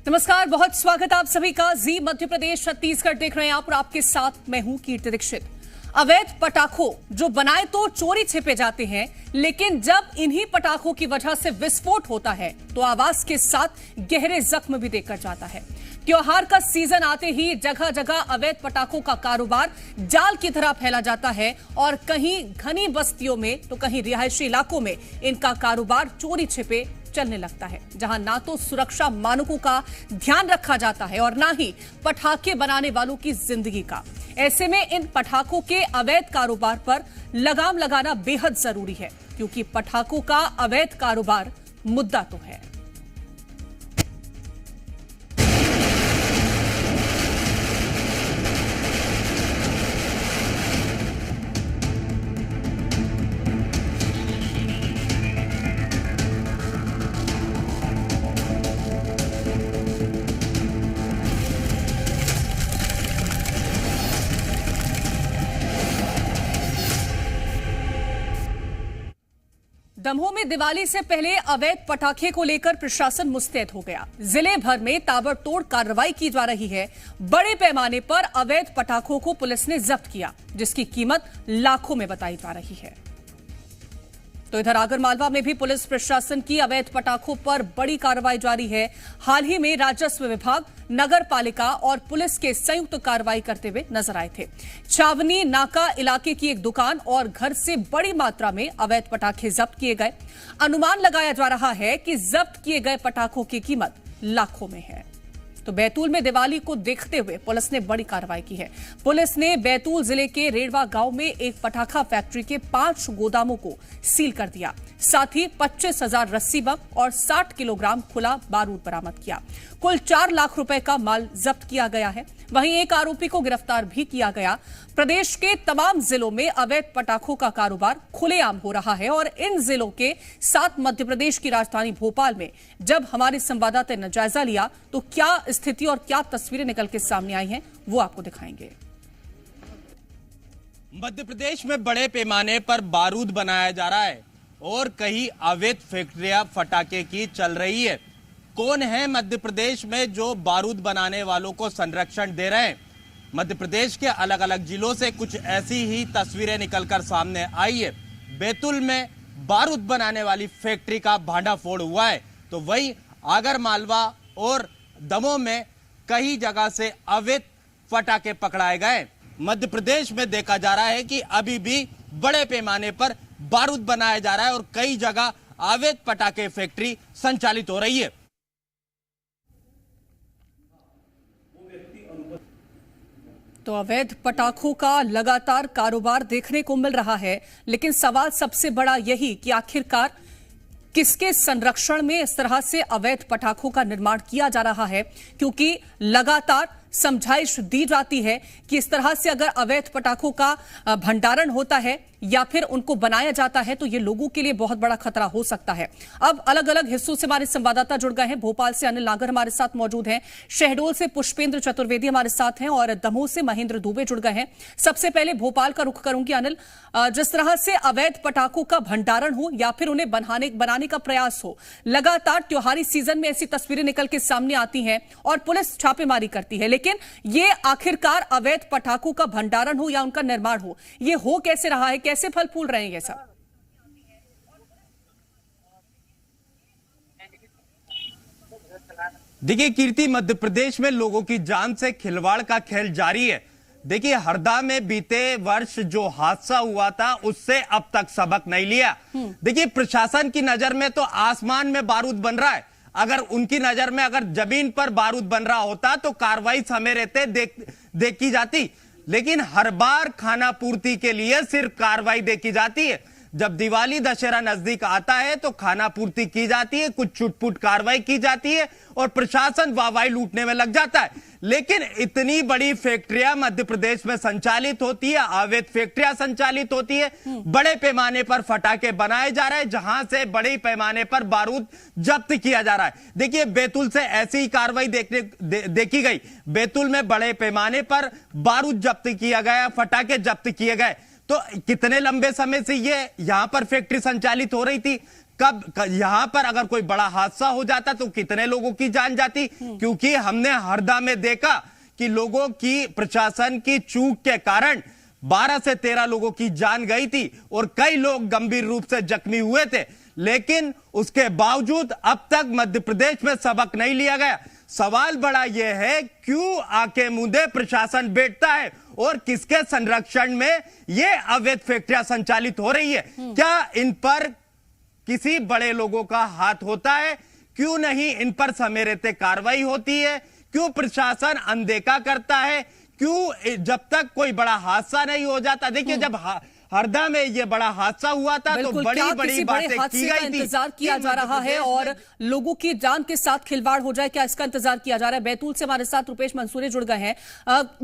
नमस्कार, बहुत स्वागत आप सभी का। जी मध्य प्रदेश छत्तीसगढ़ देख रहे हैं आप और आपके साथ मैं हूं कीर्ति दीक्षित। अवैध पटाखों जो बनाए तो चोरी छिपे जाते हैं, लेकिन जब इन्हीं पटाखों की वजह से विस्फोट होता है तो आवाज के साथ गहरे जख्म भी देकर जाता है। त्योहार का सीजन आते ही जगह जगह अवैध पटाखों का कारोबार जाल की तरह फैला जाता है और कहीं घनी बस्तियों में तो कहीं रिहायशी इलाकों में इनका कारोबार चोरी छिपे चलने लगता है, जहां ना तो सुरक्षा मानकों का ध्यान रखा जाता है और ना ही पटाखे बनाने वालों की जिंदगी का। ऐसे में इन पटाखों के अवैध कारोबार पर लगाम लगाना बेहद जरूरी है, क्योंकि पटाखों का अवैध कारोबार मुद्दा तो है। दमोह में दिवाली से पहले अवैध पटाखे को लेकर प्रशासन मुस्तैद हो गया। जिले भर में ताबड़तोड़ कार्रवाई की जा रही है। बड़े पैमाने पर अवैध पटाखों को पुलिस ने जब्त किया, जिसकी कीमत लाखों में बताई जा रही है। तो इधर आगरमालवा में भी पुलिस प्रशासन की अवैध पटाखों पर बड़ी कार्रवाई जारी है। हाल ही में राजस्व विभाग, नगर पालिका और पुलिस के संयुक्त कार्रवाई करते हुए नजर आए थे। छावनी नाका इलाके की एक दुकान और घर से बड़ी मात्रा में अवैध पटाखे जब्त किए गए। अनुमान लगाया जा रहा है कि जब्त किए गए पटाखों की कीमत लाखों में है। तो बैतूल में दिवाली को देखते हुए पुलिस ने बड़ी कार्रवाई की है। पुलिस ने बैतूल जिले के रेड़वा गांव में एक पटाखा फैक्ट्री के 5 गोदामों को सील कर दिया। साथ ही 25,000 रस्सी बम और 60 किलोग्राम खुला बारूद बरामद किया। कुल 4 लाख रुपए का माल जब्त किया गया है। वहीं एक आरोपी को गिरफ्तार भी किया गया। प्रदेश के तमाम जिलों में अवैध पटाखों का कारोबार खुलेआम हो रहा है और इन जिलों के साथ मध्य प्रदेश की राजधानी भोपाल में जब हमारे संवाददाता ने जायजा लिया तो क्या स्थिति और क्या तस्वीरें निकल के सामने आई हैं, वो आपको दिखाएंगे। मध्य प्रदेश में बड़े पैमाने पर बारूद बनाया जा रहा है और कई अवैध फैक्ट्रियां पटाखे की चल रही है। कौन है मध्य प्रदेश में जो बारूद बनाने वालों को संरक्षण दे रहे हैं? मध्य प्रदेश के अलग अलग जिलों से कुछ ऐसी ही तस्वीरें निकलकर सामने आई है। बैतूल में बारूद बनाने वाली फैक्ट्री का भांडाफोड़ हुआ है, तो वहीं आगरमालवा और दमोह में कई जगह से अवैध पटाखे पकड़ाए गए। मध्य प्रदेश में देखा जा रहा है कि अभी भी बड़े पैमाने पर बारूद बनाया जा रहा है और कई जगह अवैध पटाखे फैक्ट्री संचालित हो रही है। तो अवैध पटाखों का लगातार कारोबार देखने को मिल रहा है, लेकिन सवाल सबसे बड़ा यही कि आखिरकार किसके संरक्षण में इस तरह से अवैध पटाखों का निर्माण किया जा रहा है, क्योंकि लगातार समझाइश दी जाती है कि इस तरह से अगर अवैध पटाखों का भंडारण होता है या फिर उनको बनाया जाता है तो ये लोगों के लिए बहुत बड़ा खतरा हो सकता है। अब अलग अलग हिस्सों से हमारे संवाददाता जुड़ गए हैं। भोपाल से अनिल नागर हमारे साथ मौजूद हैं, शहडोल से पुष्पेंद्र चतुर्वेदी हमारे साथ हैं और दमोह से महेंद्र दुबे जुड़ गए हैं। सबसे पहले भोपाल का रुख करूंगी। अनिल, जिस तरह से अवैध पटाखों का भंडारण हो या फिर उन्हें बनाने का प्रयास हो, लगातार त्योहारी सीजन में ऐसी तस्वीरें निकल के सामने आती हैं और पुलिस छापेमारी करती है, लेकिन ये आखिरकार अवैध पटाखों का भंडारण हो या उनका निर्माण हो, ये हो कैसे रहा है, कैसे फल फूल रहे हैं ये सब? देखिए कीर्ति, मध्य प्रदेश में लोगों की जान से खिलवाड़ का खेल जारी है। देखिए हरदा में बीते वर्ष जो हादसा हुआ था उससे अब तक सबक नहीं लिया। देखिए प्रशासन की नजर में तो आसमान में बारूद बन रहा है, अगर उनकी नजर में अगर जमीन पर बारूद बन रहा होता तो कार्रवाई समय रहते देखी जाती, लेकिन हर बार खाना पूर्ति के लिए सिर्फ कार्रवाई देखी जाती है। जब दिवाली दशहरा नजदीक आता है तो खाना पूर्ति की जाती है, कुछ छुटपुट कार्रवाई की जाती है और प्रशासन वाहवाही लूटने में लग जाता है। लेकिन इतनी बड़ी फैक्ट्रियां मध्य प्रदेश में संचालित होती है, अवैध फैक्ट्रियां संचालित होती है, बड़े पैमाने पर पटाखे बनाए जा रहे हैं, जहां से बड़े पैमाने पर बारूद जब्त किया जा रहा है। देखिए बैतूल से ऐसी ही कार्रवाई देखी गई। बैतूल में बड़े पैमाने पर बारूद जब्त किया गया, पटाखे जब्त किए गए। तो कितने लंबे समय से ये यहां पर फैक्ट्री संचालित हो रही थी, यहां पर अगर कोई बड़ा हादसा हो जाता तो कितने लोगों की जान जाती, क्योंकि हमने हरदा में देखा कि लोगों की, प्रशासन की चूक के कारण 12 से 13 लोगों की जान गई थी और कई लोग गंभीर रूप से जख्मी हुए थे। लेकिन उसके बावजूद अब तक मध्य प्रदेश में सबक नहीं लिया गया। सवाल बड़ा यह है, क्यों आंखें मूंदे प्रशासन बैठता है और किसके संरक्षण में यह अवैध फैक्ट्रियां संचालित हो रही है? क्या इन पर किसी बड़े लोगों का हाथ होता है? क्यों नहीं इन पर समय रहते कार्रवाई होती है? क्यों प्रशासन अनदेखा करता है? क्यों जब तक कोई बड़ा हादसा नहीं हो जाता? देखिए, जब हरदा में ये बड़ा हादसा हुआ था तो बड़ी बड़ी बातें की गई थी। इंतजार किया जा रहा है और लोगों की जान के साथ खिलवाड़ हो जाए, क्या इसका इंतजार किया जा रहा है? बैतूल से हमारे साथ रुपेश मंसूरी जुड़ गए हैं।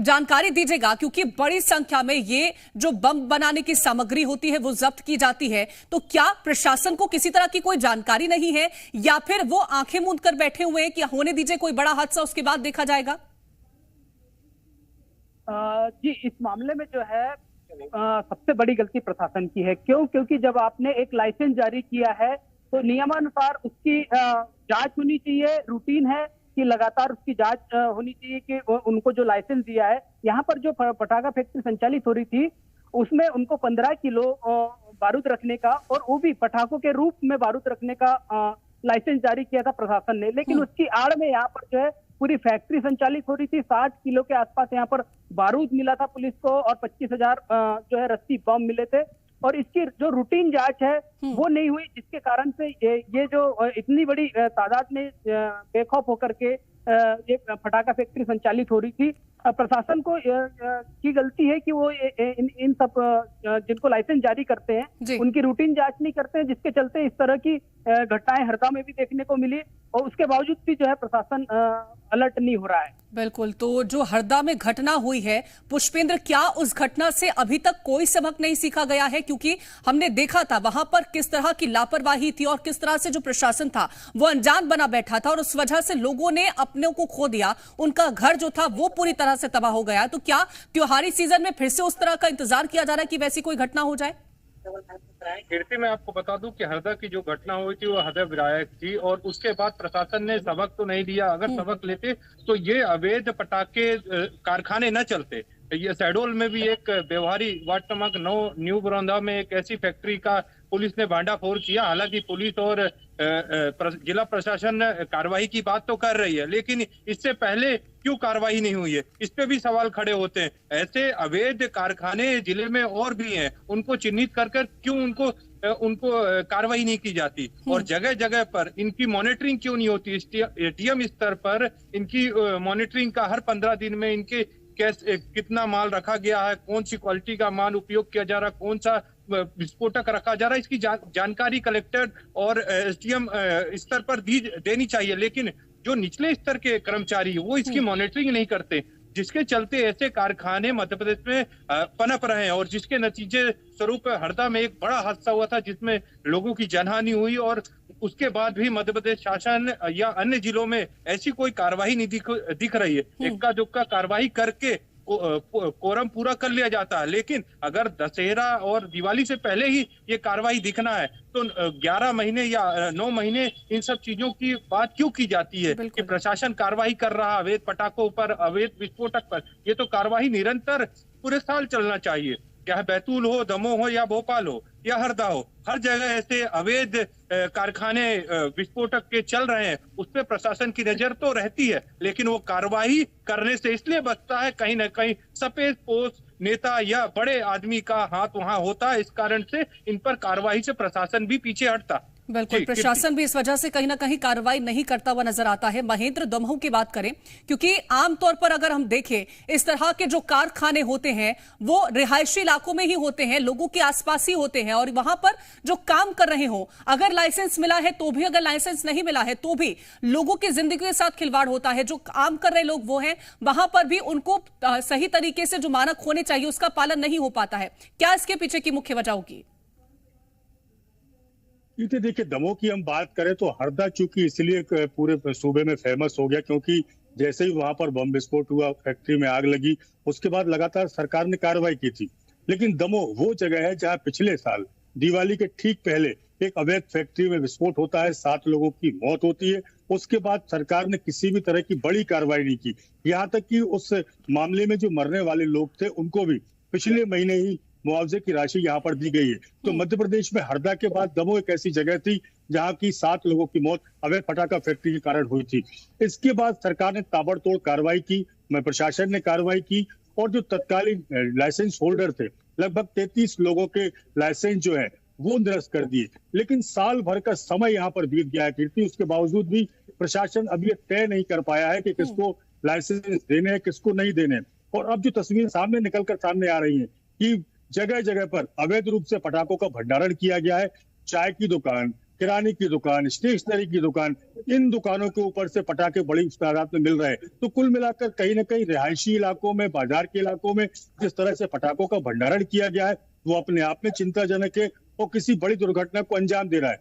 जानकारी दीजिएगा, क्योंकि बड़ी संख्या में ये जो बम बनाने की सामग्री होती है वो जब्त की जाती है, तो क्या प्रशासन को किसी तरह की कोई जानकारी नहीं है या फिर वो आंखें मूंद कर बैठे हुए हैं कि होने दीजिए कोई बड़ा हादसा, उसके बाद देखा जाएगा? जी, इस मामले में जो है सबसे बड़ी गलती प्रशासन की है। क्योंकि जब आपने एक लाइसेंस जारी किया है तो नियमानुसार उसकी जांच होनी चाहिए। रूटीन है कि लगातार उसकी जांच होनी चाहिए कि उनको जो लाइसेंस दिया है। यहाँ पर जो पटाखा फैक्ट्री संचालित हो रही थी उसमें उनको 15 किलो बारूद रखने का और वो भी पटाखों के रूप में बारूद रखने का लाइसेंस जारी किया था प्रशासन ने। लेकिन उसकी आड़ में यहाँ पर जो है पूरी फैक्ट्री संचालित हो रही थी। 60 किलो के आसपास यहाँ पर बारूद मिला था पुलिस को और 25,000 जो है रस्सी बम मिले थे। और इसकी जो रूटीन जांच है वो नहीं हुई, जिसके कारण से ये जो इतनी बड़ी तादाद में बेखौफ होकर के ये पटाखा फैक्ट्री संचालित हो रही थी। प्रशासन को की गलती है कि वो इन सब जिनको लाइसेंस जारी करते हैं उनकी रूटीन जांच नहीं करते हैं, जिसके चलते इस तरह की घटनाएं हरदा में भी देखने को मिली और उसके बावजूद भी जो है प्रशासन अलर्ट नहीं हो रहा है। बिल्कुल, तो जो हरदा में घटना हुई है पुष्पेंद्र, क्या उस घटना से अभी तक कोई सबक नहीं सीखा गया है? क्योंकि हमने देखा था वहां पर किस तरह की लापरवाही थी और किस तरह से जो प्रशासन था वो अनजान बना बैठा था और उस वजह से लोगों ने अपने को खो दिया, उनका घर जो था वो पूरी तरह से तबाह हो गया। तो क्या त्योहारी सीजन में फिर से उस तरह का इंतजार किया जा रहा है कि वैसी कोई घटना हो जाए? कीर्ति, मैं आपको बता दूं कि हरदा की जो घटना हुई थी वो हृदय विधायक थी और उसके बाद प्रशासन ने सबक तो नहीं लिया। अगर सबक लेते तो ये अवैध पटाखे कारखाने न चलते। ये शहडोल में भी एक व्यवहारी वार्ड क्रमांक 9 न्यू बरौंदा में एक ऐसी फैक्ट्री का पुलिस ने भांडाफोड़ किया। हालांकि पुलिस और जिला प्रशासन कार्रवाई की बात तो कर रही है, लेकिन इससे पहले क्यों कार्रवाई नहीं हुई है, इस पे भी सवाल खड़े होते हैं। ऐसे अवैध कारखाने जिले में और भी हैं, उनको चिन्हित कर क्यों उनको कार्रवाई नहीं की जाती और जगह जगह पर इनकी मॉनिटरिंग क्यों नहीं होती? एटीएम स्तर पर इनकी मॉनिटरिंग का हर 15 दिन में इनके कितना माल रखा गया है, कौन सी क्वालिटी का माल उपयोग किया जा रहा है, कौन सा विस्फोटक रखा जा रहा है, इसकी जानकारी कलेक्टर और एसडीएम स्तर पर देनी चाहिए। लेकिन जो निचले स्तर के कर्मचारी वो इसकी मॉनिटरिंग नहीं करते, जिसके चलते ऐसे कारखाने मध्य प्रदेश में पनप रहे हैं और जिसके नतीजे स्वरूप हरदा में एक बड़ा हादसा हुआ था जिसमें लोगों की जानहानि हुई और उसके बाद भी मध्य प्रदेश शासन या अन्य जिलों में ऐसी कोई कार्रवाई नहीं दिख रही है। इक्का दुक्का कार्रवाई करके कोरम पूरा कर लिया जाता है, लेकिन अगर दशहरा और दिवाली से पहले ही ये कार्रवाई दिखना है तो 11 महीने या 9 महीने इन सब चीजों की बात क्यों की जाती है कि प्रशासन कार्रवाई कर रहा अवैध पटाखों पर, अवैध विस्फोटक पर? ये तो कार्रवाई निरंतर पूरे साल चलना चाहिए, चाहे बैतूल हो, दमोह हो या भोपाल हो या हरदा हो। हर जगह ऐसे अवैध कारखाने विस्फोटक के चल रहे हैं, उस पर प्रशासन की नजर तो रहती है, लेकिन वो कार्रवाई करने से इसलिए बचता है कहीं ना कहीं सफेद पोस्ट नेता या बड़े आदमी का हाथ वहां होता है। इस कारण से इन पर कार्रवाई से प्रशासन भी पीछे हटता। बिल्कुल, प्रशासन भी इस वजह से कहीं ना कहीं कार्रवाई नहीं करता हुआ नजर आता है। महेंद्र, दमोह की बात करें, क्योंकि आमतौर पर अगर हम देखें इस तरह के जो कारखाने होते हैं वो रिहायशी इलाकों में ही होते हैं, लोगों के आसपास ही होते हैं और वहां पर जो काम कर रहे हो, अगर लाइसेंस मिला है तो भी, अगर लाइसेंस नहीं मिला है तो भी लोगों की जिंदगी के साथ खिलवाड़ होता है। जो काम कर रहे लोग वो हैं, वहां पर भी उनको सही तरीके से जो मानक होने चाहिए उसका पालन नहीं हो पाता है। क्या इसके पीछे की मुख्य वजह होगी? देखिए, दमोह की हम बात करें तो हरदा चूंकि इसलिए पूरे सूबे में फेमस हो गया क्योंकि जैसे ही वहां पर बम विस्फोट हुआ, फैक्ट्री में आग लगी, उसके बाद लगातार सरकार ने कार्रवाई की थी। लेकिन दमोह वो जगह है जहां पिछले साल दिवाली के ठीक पहले एक अवैध फैक्ट्री में विस्फोट होता है, 7 लोगों की मौत होती है। उसके बाद सरकार ने किसी भी तरह की बड़ी कार्रवाई नहीं की। यहाँ तक कि उस मामले में जो मरने वाले लोग थे उनको भी पिछले महीने ही मुआवजे की राशि यहाँ पर दी गई है। तो मध्य प्रदेश में हरदा के बाद दमोह एक ऐसी जगह थी जहाँ की 7 लोगों की मौत अवैध पटाखा फैक्ट्री के कारण हुई थी। इसके बाद सरकार ने ताबड़तोड़ कार्रवाई की, प्रशासन ने कार्रवाई की और जो तत्कालीन लाइसेंस होल्डर थे, लगभग 33 लोगों के लाइसेंस जो है वो निरस्त कर दिए। लेकिन साल भर का समय यहाँ पर बीत गया है कीर्ति, उसके बावजूद भी प्रशासन अभी ये तय नहीं कर पाया है कि किसको लाइसेंस देने हैं, किसको नहीं देने। और अब जो तस्वीर सामने निकलकर सामने आ रही है कि जगह जगह पर अवैध रूप से पटाखों का भंडारण किया गया है। चाय की दुकान, किराने की दुकान, स्टेशनरी की दुकान, इन दुकानों के ऊपर से पटाखे बड़ी तादाद में मिल रहे हैं। तो कुल मिलाकर कहीं ना कहीं रिहायशी इलाकों में, बाजार के इलाकों में जिस तरह से पटाखों का भंडारण किया गया है वो अपने आप में चिंताजनक है और किसी बड़ी दुर्घटना को अंजाम दे रहा है।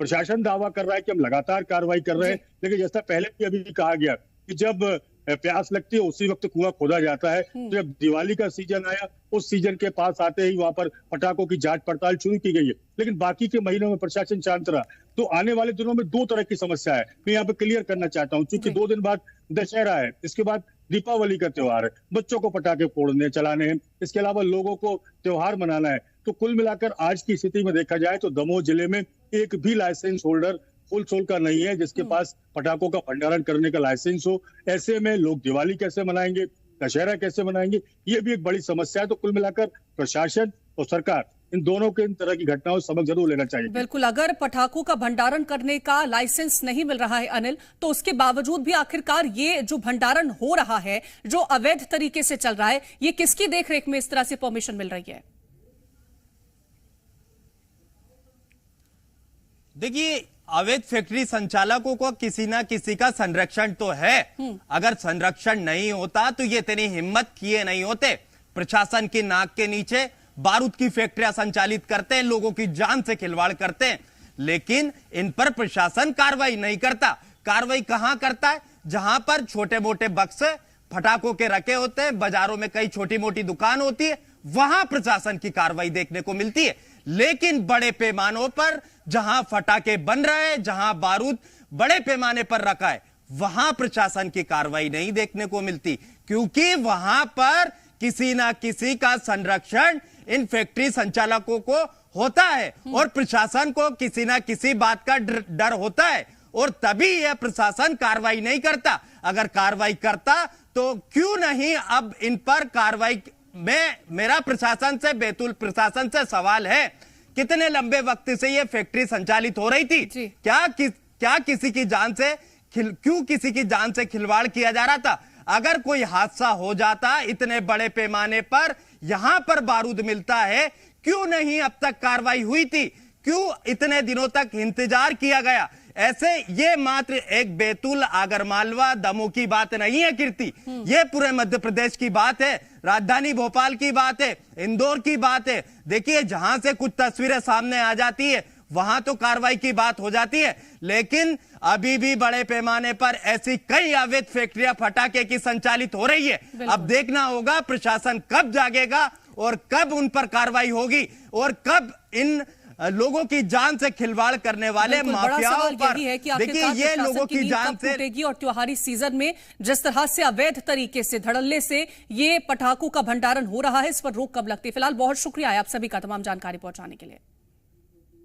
प्रशासन दावा कर रहा है कि हम लगातार कार्रवाई कर रहे हैं, लेकिन जैसा पहले भी अभी कहा गया कि जब प्यास लगती है उसी वक्त कुआं खोदा जाता है। तो जब दिवाली का सीजन आया, उस सीजन के पास आते ही वहां पर पटाखों की जांच पड़ताल शुरू की गई है, लेकिन बाकी के महीनों में प्रशासन शांत रहा। तो आने वाले दिनों में 2 तरह की समस्या है, मैं यहाँ पे क्लियर करना चाहता हूँ। क्योंकि 2 दिन बाद दशहरा है, इसके बाद दीपावली का त्योहार है, बच्चों को पटाखे फोड़ने चलाने हैं, इसके अलावा लोगों को त्योहार मनाना है। तो कुल मिलाकर आज की स्थिति में देखा जाए तो दमोह जिले में एक भी लाइसेंस होल्डर फुल सोल का नहीं है जिसके पास पटाखों का भंडारण करने का लाइसेंस हो। ऐसे में लोग दिवाली कैसे मनाएंगे, दशहरा कैसे मनाएंगे, ये भी एक बड़ी समस्या है। तो कुल मिलाकर प्रशासन और सरकार इन दोनों के इन तरह की घटनाओं से सबक जरूर लेना चाहिए। बिल्कुल, अगर पटाखों का भंडारण करने का लाइसेंस नहीं मिल रहा है अनिल, तो उसके बावजूद भी आखिरकार ये जो भंडारण हो रहा है, जो अवैध तरीके से चल रहा है, ये किसकी देखरेख में इस तरह से परमिशन मिल रही है? देखिए, अवैध फैक्ट्री संचालकों को किसी ना किसी का संरक्षण तो है। अगर संरक्षण नहीं होता तो ये इतनी हिम्मत किए नहीं होते। प्रशासन की नाक के नीचे बारूद की फैक्ट्रियां संचालित करते हैं, लोगों की जान से खिलवाड़ करते हैं, लेकिन इन पर प्रशासन कार्रवाई नहीं करता। कार्रवाई कहां करता है? जहां पर छोटे मोटे बक्से पटाखों के रखे होते हैं, बाजारों में कई छोटी मोटी दुकान होती है, वहां प्रशासन की कार्रवाई देखने को मिलती है। लेकिन बड़े पैमानों पर जहां पटाखे बन रहे हैं, जहां बारूद बड़े पैमाने पर रखा है, वहां प्रशासन की कार्रवाई नहीं देखने को मिलती, क्योंकि वहां पर किसी ना किसी का संरक्षण इन फैक्ट्री संचालकों को होता है और प्रशासन को किसी ना किसी बात का डर होता है, और तभी यह प्रशासन कार्रवाई नहीं करता। अगर कार्रवाई करता तो क्यों नहीं अब इन पर कार्रवाई में? मेरा प्रशासन से, बैतूल प्रशासन से सवाल है, कितने लंबे वक्त से यह फैक्ट्री संचालित हो रही थी? क्या किसी की जान से क्यों किसी की जान से खिलवाड़ किया जा रहा था? अगर कोई हादसा हो जाता, इतने बड़े पैमाने पर यहां पर बारूद मिलता है, क्यों नहीं अब तक कार्रवाई हुई थी? क्यों इतने दिनों तक इंतजार किया गया? ऐसे ये मात्र एक बैतूल, आगरमालवा, दमोह की बात नहीं है कीर्ति, ये पूरे मध्य प्रदेश की बात है, राजधानी भोपाल की बात है, इंदौर की बात है। देखिए, जहां से कुछ तस्वीरें सामने आ जाती है वहां तो कार्रवाई की बात हो जाती है, लेकिन अभी भी बड़े पैमाने पर ऐसी कई अवैध फैक्ट्रियां पटाखे की संचालित हो रही है। अब देखना होगा प्रशासन कब जागेगा और कब उन पर कार्रवाई होगी और कब इन लोगों की जान से खिलवाड़ करने वाले माफियाओं पर। देखिए, ये लोगों की जान से टूटेगी और त्योहारी सीजन में जिस तरह से अवैध तरीके से धड़ल्ले से ये पटाखों का भंडारण हो रहा है, इस पर रोक कब लगती है? फिलहाल बहुत शुक्रिया आप सभी का तमाम जानकारी पहुंचाने के लिए।